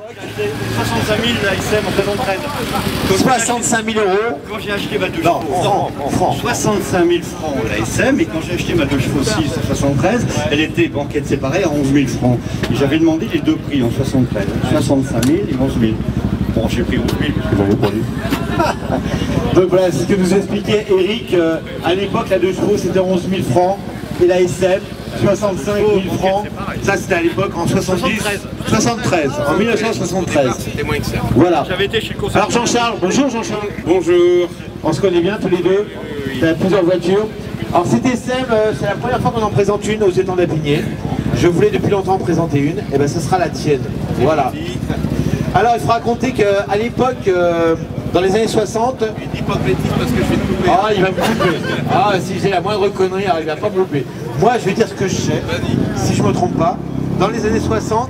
65 000 la SM en faisant trade. 65 000 euros. Quand j'ai acheté ma 2 chevaux, francs. 65 000 francs la SM, et quand j'ai acheté ma 2 chevaux 6 à 73, elle était banquette séparée à 11 000 francs. Et j'avais demandé les deux prix en 73, 65 000 et 11 000. Bon, j'ai pris 11 000 parce que j'avais pas lu. Donc voilà, c'est ce que nous expliquait Eric. À l'époque, la 2 chevaux c'était 11 000 francs et la SM 65 000 francs. Ça c'était à l'époque en 73, en 1973. C'était moins que ça. Voilà. J'avais été chez le constructeur. Alors Jean-Charles, bonjour Jean-Charles. Bonjour. On se connaît bien tous les deux. Tu as plusieurs voitures. Alors cette SM, c'est la première fois qu'on en présente une aux étangs d'Apigné. Je voulais depuis longtemps en présenter une, et ben ce sera la tienne. Voilà. Alors il faut raconter qu'à l'époque, dans les années 60... Il dit pas de bêtises parce que je vais te couper. Ah, il va me couper. Ah, si j'ai la moindre connerie, alors il va pas me couper. Moi, je vais dire ce que je sais, si je me trompe pas. Dans les années 60,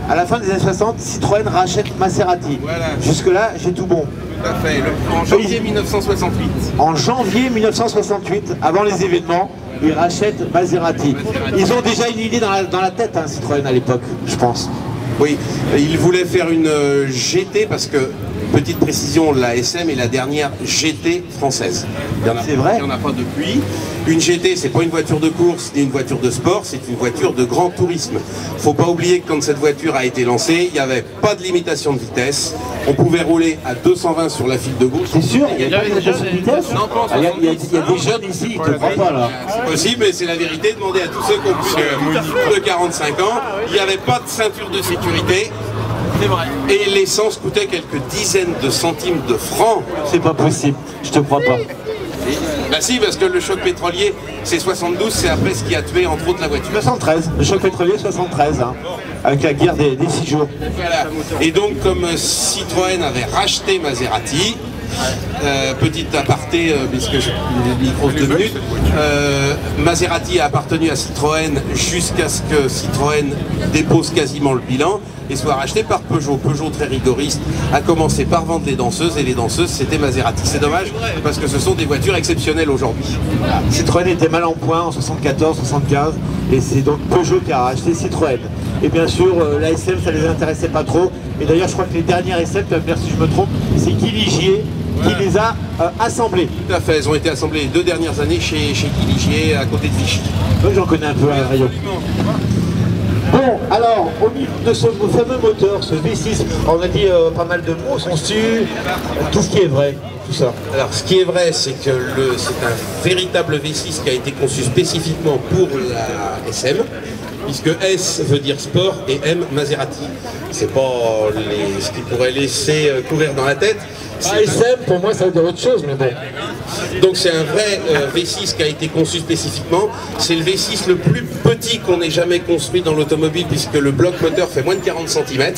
à la fin des années 60, Citroën rachète Maserati. Voilà. Jusque-là, j'ai tout bon. Tout à fait. En janvier 1968. En janvier 1968, avant les événements, ils rachètent Maserati. Ils ont déjà une idée dans la tête, hein, Citroën, à l'époque, je pense. Oui, il voulait faire une GT parce que, petite précision, la SM est la dernière GT française. C'est vrai. Il n'y en a pas depuis. Une GT, c'est pas une voiture de course ni une voiture de sport, c'est une voiture de grand tourisme. Faut pas oublier que quand cette voiture a été lancée, il n'y avait pas de limitation de vitesse. On pouvait rouler à 220 sur la file de gauche. C'est sûr, il y a pas de limitation de vitesse. Non, pas en Il y a des jeunes ici, ils ne te croient pas là. C'est possible, mais c'est la vérité. Demandez à tous ceux qui ont plus de 45 ans. Il n'y avait pas de ceinture de sécurité. C'est vrai. Et l'essence coûtait quelques dizaines de centimes de francs. C'est pas possible, je te crois pas. Bah si, parce que le choc pétrolier, c'est 72, c'est après ce qui a tué entre autres la voiture. 73, le choc pétrolier 73, hein, avec la guerre des 6 jours. Voilà. Et donc comme Citroën avait racheté Maserati, petit aparté, puisque j'ai le micro de 2 minutes, Maserati a appartenu à Citroën jusqu'à ce que Citroën dépose quasiment le bilan et soit racheté par Peugeot. Peugeot, très rigoriste, a commencé par vendre les danseuses, et les danseuses c'était Maserati. C'est dommage parce que ce sont des voitures exceptionnelles aujourd'hui. Citroën était mal en point en 74, 75, et c'est donc Peugeot qui a racheté Citroën. Et bien sûr, la SM, ça les intéressait pas trop. Et d'ailleurs, je crois que les dernières SM, tu vas me dire si je me trompe, c'est Guy Ligier qui les a assemblées. Tout à fait, elles ont été assemblées les 2 dernières années chez Guy Ligier, à côté de Vichy. Donc j'en connais un peu à Rayon. Bon, alors, au niveau de ce fameux moteur, ce V6, on a dit pas mal de mots, son su, tout ce qui est vrai, tout ça. Alors, ce qui est vrai, c'est que c'est un véritable V6 qui a été conçu spécifiquement pour la SM, puisque S veut dire sport et M Maserati. C'est pas ce qui pourrait laisser courir dans la tête. SM, pour moi, ça veut dire autre chose, mais bon. Donc c'est un vrai V6 qui a été conçu spécifiquement. C'est le V6 le plus petit qu'on ait jamais construit dans l'automobile, puisque le bloc moteur fait moins de 40 cm.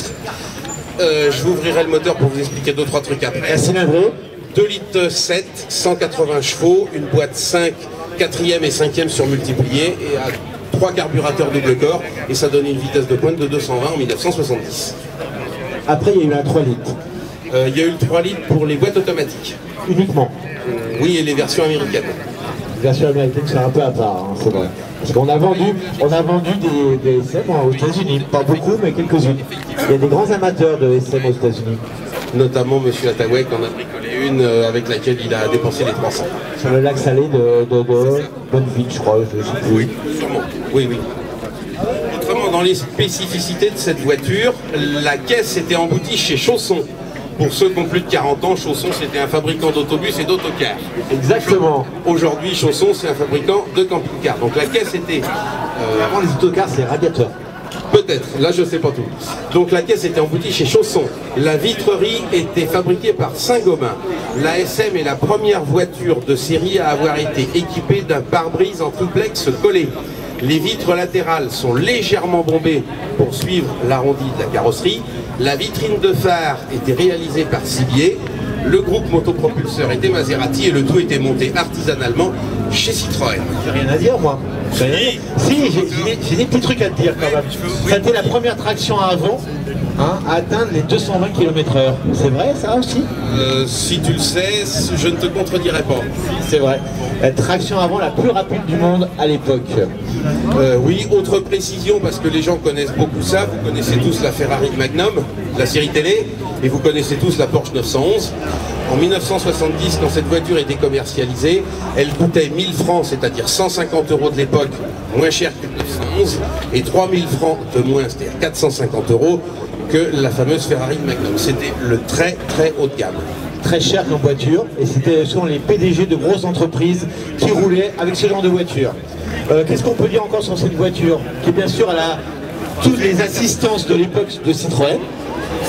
Je vous ouvrirai le moteur pour vous expliquer 2-3 trucs après. La cylindrée 2 litres 7, 180 chevaux, une boîte 5, 4e et 5e surmultipliée, et à 3 carburateurs double corps, et ça donne une vitesse de pointe de 220 en 1970. Après, il y a eu un 3 litres. Il y a eu le 3 litres pour les boîtes automatiques. Uniquement. Oui, et les versions américaines. La version américaine, c'est un peu à part, hein, c'est vrai. Parce qu'on a vendu des SM aux États-Unis. Pas beaucoup, mais quelques-unes. Il y a des grands amateurs de SM aux États-Unis. Notamment M. Attaway, qui en a bricolé une avec laquelle il a dépensé les 300. Sur le lac salé de Bonneville, je crois. Je sais plus. Oui, sûrement. Oui, oui. Autrement, dans les spécificités de cette voiture, la caisse était emboutie chez Chausson. Pour ceux qui ont plus de 40 ans, Chausson c'était un fabricant d'autobus et d'autocars. Exactement. Aujourd'hui, Chausson c'est un fabricant de camping-cars. Donc la caisse était... Avant les autocars, c'est radiateur. Peut-être, là je sais pas tout. Donc la caisse était emboutie chez Chausson. La vitrerie était fabriquée par Saint-Gobain. La SM est la première voiture de série à avoir été équipée d'un pare-brise en triplex collé. Les vitres latérales sont légèrement bombées pour suivre l'arrondi de la carrosserie. La vitrine de phare était réalisée par Sibier. Le groupe motopropulseur était Maserati et le tout était monté artisanalement chez Citroën. J'ai rien à dire, moi. Si, j'ai des petits trucs à te dire quand même. C'était la première traction à avant hein, à atteindre les 220 km/h. C'est vrai ça aussi? Si tu le sais, je ne te contredirai pas. C'est vrai. La traction avant la plus rapide du monde à l'époque. Oui, autre précision, parce que les gens connaissent beaucoup ça, vous connaissez tous la Ferrari Magnum, la série télé, et vous connaissez tous la Porsche 911. En 1970, quand cette voiture était commercialisée, elle coûtait 1000 francs, c'est-à-dire 150 € de l'époque, moins cher que 911, et 3000 francs de moins, c'est-à-dire 450 € que la fameuse Ferrari Magnum. C'était le très très haut de gamme. Très cher comme voiture, et c'était souvent les PDG de grosses entreprises qui roulaient avec ce genre de voiture. Qu'est-ce qu'on peut dire encore sur cette voiture, qui bien sûr elle a toutes les assistances de l'époque de Citroën,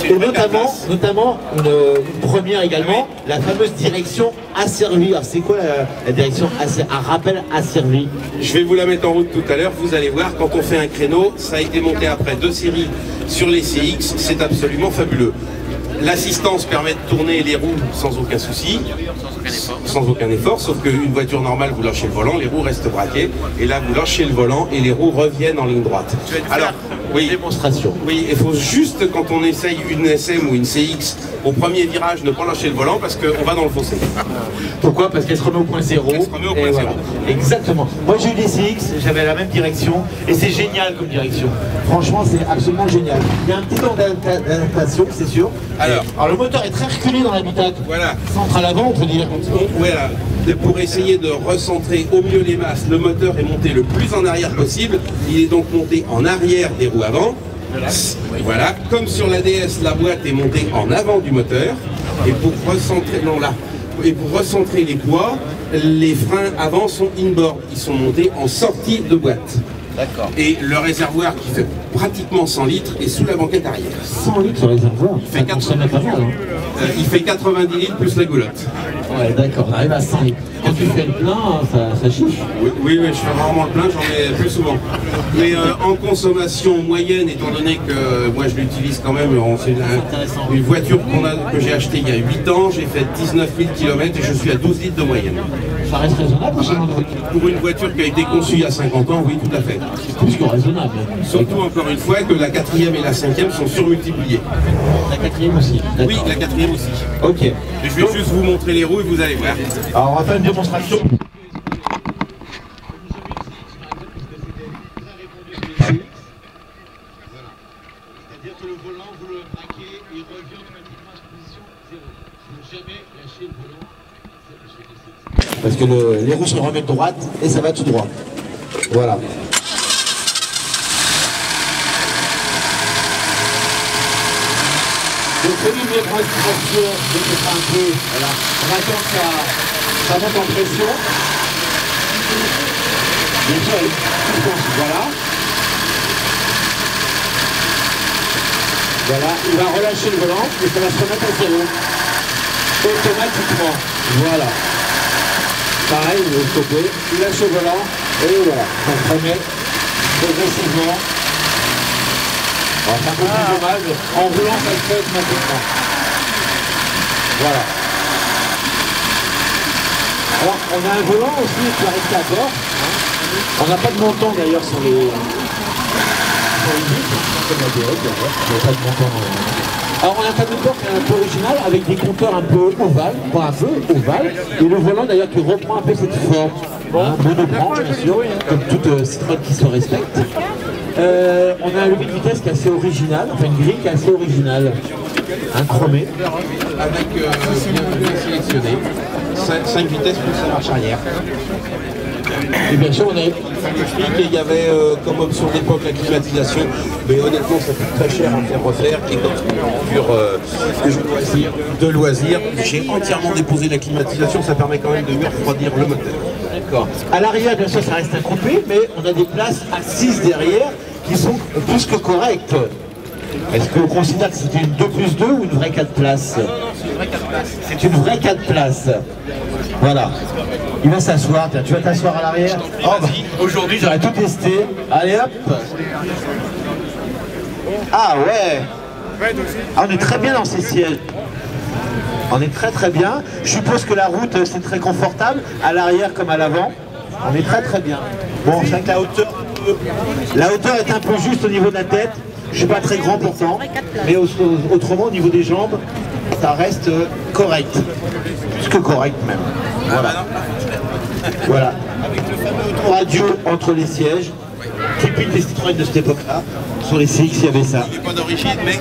et notamment une première également, la fameuse direction asservie. Alors c'est quoi la direction asservie? Un rappel asservi. Je vais vous la mettre en route tout à l'heure, vous allez voir, quand on fait un créneau, ça a été monté après 2 séries sur les CX, c'est absolument fabuleux. L'assistance permet de tourner les roues sans aucun souci, sans aucun effort, sauf qu'une voiture normale, vous lâchez le volant, les roues restent braquées, et là vous lâchez le volant et les roues reviennent en ligne droite. Alors, oui, démonstration. Oui, il faut juste, quand on essaye une SM ou une CX, au premier virage, ne pas lâcher le volant parce qu'on va dans le fossé. Pourquoi? Parce qu'elle se remet au point zéro. Elle se remet au point zéro. Exactement. Moi j'ai eu des CX, j'avais la même direction, et c'est génial comme direction. Franchement, c'est absolument génial. Il y a un petit temps d'adaptation, c'est sûr. Alors, le moteur est très reculé dans l'habitacle. Voilà. Centre à l'avant, on peut dire. Voilà. Pour essayer de recentrer au mieux les masses, le moteur est monté le plus en arrière possible. Il est donc monté en arrière des roues avant. Voilà. Comme sur la DS, la boîte est montée en avant du moteur. Et pour recentrer, et pour recentrer les poids, les freins avant sont inboard. Ils sont montés en sortie de boîte. D'accord. Et le réservoir qui fait pratiquement 100 litres est sous la banquette arrière. 100 litres sur le réservoir? Il fait 90 litres plus la goulotte. Ouais, d'accord, on arrive à 100 litres. Quand tu fais le plein, ça chiche. Oui, je fais rarement le plein, j'en ai plus souvent. Mais en consommation moyenne, étant donné que moi je l'utilise quand même, c'est une voiture que j'ai achetée il y a 8 ans, j'ai fait 19 000 km et je suis à 12 litres de moyenne. Ça reste raisonnable pour ce genre de voiture? Pour une voiture qui a été conçue il y a 50 ans, oui, tout à fait. C'est plus que raisonnable. Surtout, encore une fois, que la 4e et la 5e sont surmultipliées. La 4e aussi? Oui, la 4e aussi. Ok. Et je vais juste vous montrer les roues et vous allez voir. Alors, on va faire une démonstration. C'est-à-dire que le volant, vous le braquez, il revient automatiquement à sa position 0. Il ne faut jamais lâcher le volant. Parce que les roues se remettent droite et ça va tout droit. Voilà. Donc celui de l'extraction, je vais faire un peu, voilà. On attend que ça monte en pression. Bien sûr, voilà. Voilà, il va relâcher le volant et ça va se remettre à zéro. Automatiquement. Voilà. Pareil, il va stopper, il lâche le volant et voilà. Ça se remet progressivement. C'est un peu plus dommage, en roulant ça se fait automatiquement. Voilà. Alors on a un volant aussi qui arrive à bord. On n'a pas de montant d'ailleurs sur les vitres. On n'a pas de montant. Alors on a un tableau de bord qui est un peu original avec des compteurs un peu ovales, pas un peu ovales, et le volant d'ailleurs qui reprend un peu cette forme. Monoplan bien sûr, comme toute Citroën qui se respecte. On a un levier de vitesse qui est assez original, enfin une grille qui est assez originale, un chromé. Avec bien sélectionné, 5 vitesses plus la marche arrière. Et bien sûr on a... Il y avait comme option d'époque la climatisation, mais honnêtement ça coûte très cher à faire refaire, et comme c'est une voiture de loisir, j'ai entièrement déposé la climatisation, ça permet quand même de mieux refroidir le moteur. D'accord. À l'arrière bien sûr ça reste un coupé, mais on a des places assises derrière qui sont plus que correctes. Est-ce que vous considérez que c'est une 2+2 ou une vraie 4 places? Non, c'est une vraie 4 places. C'est une vraie 4 places. Voilà. Il va s'asseoir, tu vas t'asseoir à l'arrière. Oh, bah, aujourd'hui j'aurais tout testé. Allez hop. Ah ouais. Ah, on est très bien dans ces sièges. On est très bien. Je suppose que la route c'est très confortable, à l'arrière comme à l'avant. On est très bien. Bon, c'est vrai que la hauteur est un peu juste au niveau de la tête. Je suis pas très grand pourtant, mais autrement au niveau des jambes, ça reste correct. Plus que correct même. Voilà. Voilà. Avec le fameux autoradio entre les sièges, typique des Citroën de cette époque-là. Sur les CX, il y avait ça. Il n'est pas d'origine, mais...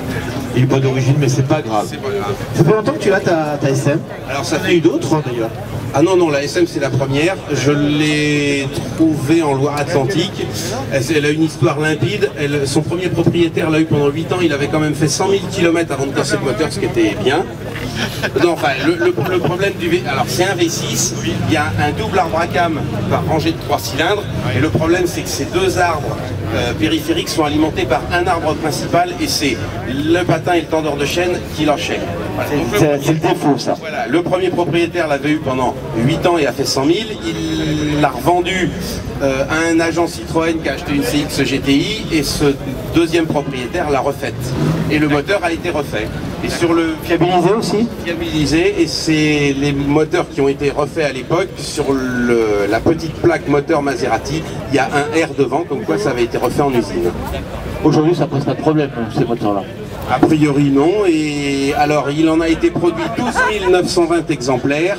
Il n'est pas d'origine, mais c'est pas grave. C'est pas grave. Ça fait longtemps que tu as ta SM. Alors ça Il y en a eu d'autres hein, d'ailleurs. Ah non, non, la SM c'est la première. Je l'ai trouvée en Loire-Atlantique. Elle a une histoire limpide. Son premier propriétaire l'a eu pendant 8 ans. Il avait quand même fait 100 000 km avant de casser le moteur, ce qui était bien. Non, enfin, le problème du V... Alors c'est un V6, il y a un double arbre à cam par rangée de 3 cylindres. Et le problème c'est que ces deux arbres périphériques sont alimentés par un arbre principal et c'est le patin et le tendeur de chaîne qui l'enchaînent. Voilà. C'est le défaut ça. Voilà, le premier propriétaire l'avait eu pendant 8 ans et a fait 100 000. Il l'a revendu à un agent Citroën qui a acheté une CX GTI et ce deuxième propriétaire l'a refaite. Et le moteur a été refait. Et sur le Fiabilisé aussi. Fiabilisé, et c'est les moteurs qui ont été refaits à l'époque. Sur la petite plaque moteur Maserati, il y a un R devant, comme quoi ça avait été refait en usine. Aujourd'hui ça pose pas de problème ces moteurs-là. A priori non, et alors il en a été produit 12 920 exemplaires,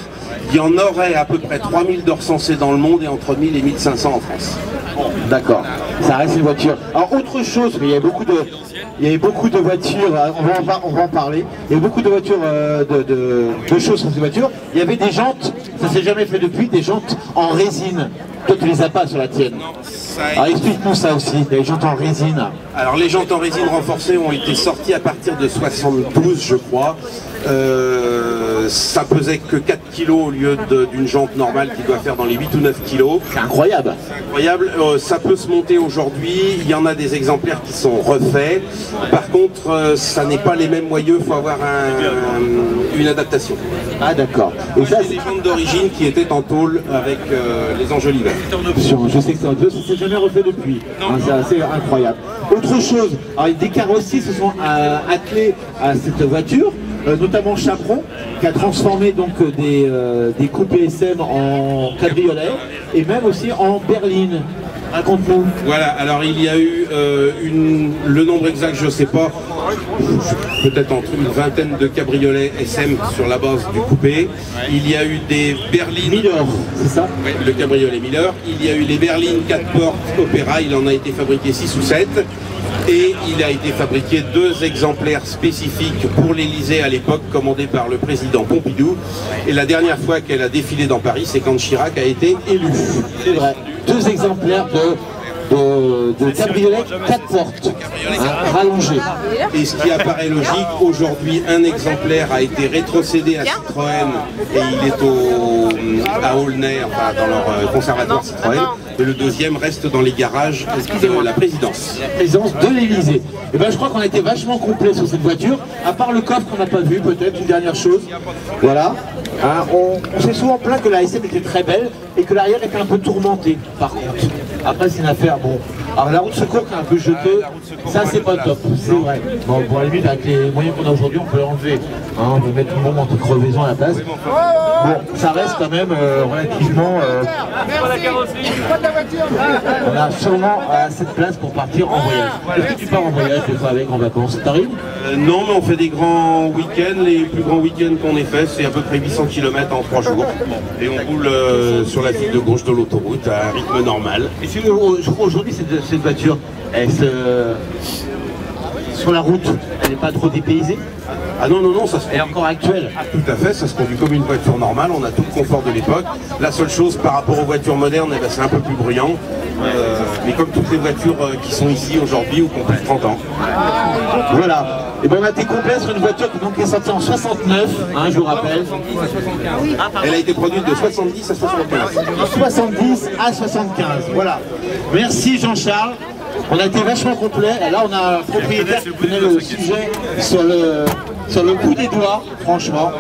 il y en aurait à peu près 3000 de recensés dans le monde et entre 1000 et 1500 en France. D'accord, ça reste une voiture. Alors autre chose, mais il y avait beaucoup de voitures, on va en parler, il y a beaucoup de voitures, de choses sur ces voitures. Il y avait des jantes, ça s'est jamais fait depuis, des jantes en résine. Toi tu les as pas sur la tienne. Alors explique-nous ça aussi, les jantes en résine. Alors les jantes en résine renforcée ont été sorties à partir de 72 je crois. Ça pesait que 4 kg au lieu d'une jante normale qui doit faire dans les 8 ou 9 kg. C'est incroyable. C'est incroyable, ça peut se monter aujourd'hui, il y en a des exemplaires qui sont refaits. Par contre, ça n'est pas les mêmes moyeux, il faut avoir une adaptation. Ah d'accord. Et ça c'est des jantes d'origine qui étaient en tôle avec les enjoliveurs. Je sais que c'est un peu, ça s'est jamais refait depuis. Hein, c'est assez incroyable. Autre chose, alors des carrossiers se sont attelés à cette voiture. Notamment Chaperon, qui a transformé donc des coupes SM en cabriolet et même aussi en berline. Raconte-nous. Voilà, alors il y a eu le nombre exact, je ne sais pas, peut-être entre une vingtaine de cabriolets SM sur la base du coupé. Il y a eu des berlines... Miller, c'est ça? Oui, le cabriolet Miller. Il y a eu les berlines 4 portes Opéra, il en a été fabriqué 6 ou 7. Et il a été fabriqué 2 exemplaires spécifiques pour l'Elysée à l'époque, commandés par le président Pompidou. Et la dernière fois qu'elle a défilé dans Paris, c'est quand Chirac a été élu. C'est vrai. 2 exemplaires de cabriolet 4 portes, rallongés. Et ce qui apparaît logique, aujourd'hui un exemplaire a été rétrocédé à Citroën et il est à Aulnay, enfin dans leur conservatoire Citroën. Et le deuxième reste dans les garages de la présidence. La présidence de l'Elysée. Et ben je crois qu'on a été vachement complet sur cette voiture, à part le coffre qu'on n'a pas vu, peut-être une dernière chose. Voilà. Hein, on s'est souvent plaint que la SM était très belle et que l'arrière était un peu tourmenté, par contre. Après c'est une affaire, bon. Alors la roue de secours qui est un peu jetée, ça c'est pas top, c'est vrai. Bon, pour la limite, avec les moyens qu'on a aujourd'hui, on peut l'enlever. Hein, on peut mettre une bombe anti-crevaison à la place. Bon, ça reste quand même relativement... on a sûrement assez de place pour partir en voyage. Est-ce que tu pars en voyage des fois avec en vacances? T'arrives? Non, mais on fait des grands week-ends. Les plus grands week-ends qu'on ait fait, c'est à peu près 800 km en 3 jours. Et on roule sur la file de gauche de l'autoroute à un rythme normal. Et si je crois aujourd'hui cette voiture, sur la route, elle n'est pas trop dépaysée? Ah non, non, non, ça se Elle est encore actuelle. Ah, tout à fait, ça se conduit comme une voiture normale, on a tout le confort de l'époque. La seule chose par rapport aux voitures modernes, eh ben, c'est un peu plus bruyant. Mais comme toutes les voitures qui sont ici aujourd'hui ou qui ont plus de 30 ans. Voilà. Et ben on a été complet sur une voiture qui donc est sortie en 69, hein, je vous rappelle. Elle a été produite de 70 à 75. 70 à 75, voilà. Merci Jean-Charles. On a été vachement complet. Et là on a un propriétaire qui connaît le sujet sur le bout des doigts, franchement.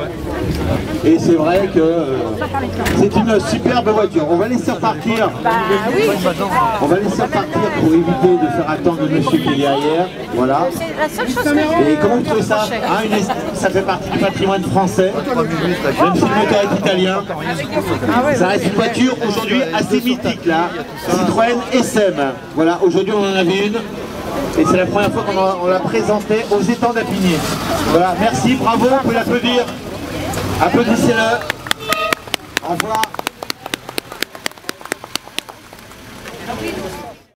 Et c'est vrai que c'est une superbe voiture. On va laisser repartir. On va laisser repartir pour éviter de faire attendre le monsieur qui est derrière. Voilà. Et comment vous trouvez ça hein, ça fait partie du patrimoine français. Même si le moteur est italien. Ça reste une voiture aujourd'hui assez mythique là. Citroën SM. Voilà, aujourd'hui on en avait une. et c'est la première fois qu'on la présentait aux étangs d'Apigné. Voilà, merci, bravo, on peut l'applaudir. Applaudissez-le. Au revoir.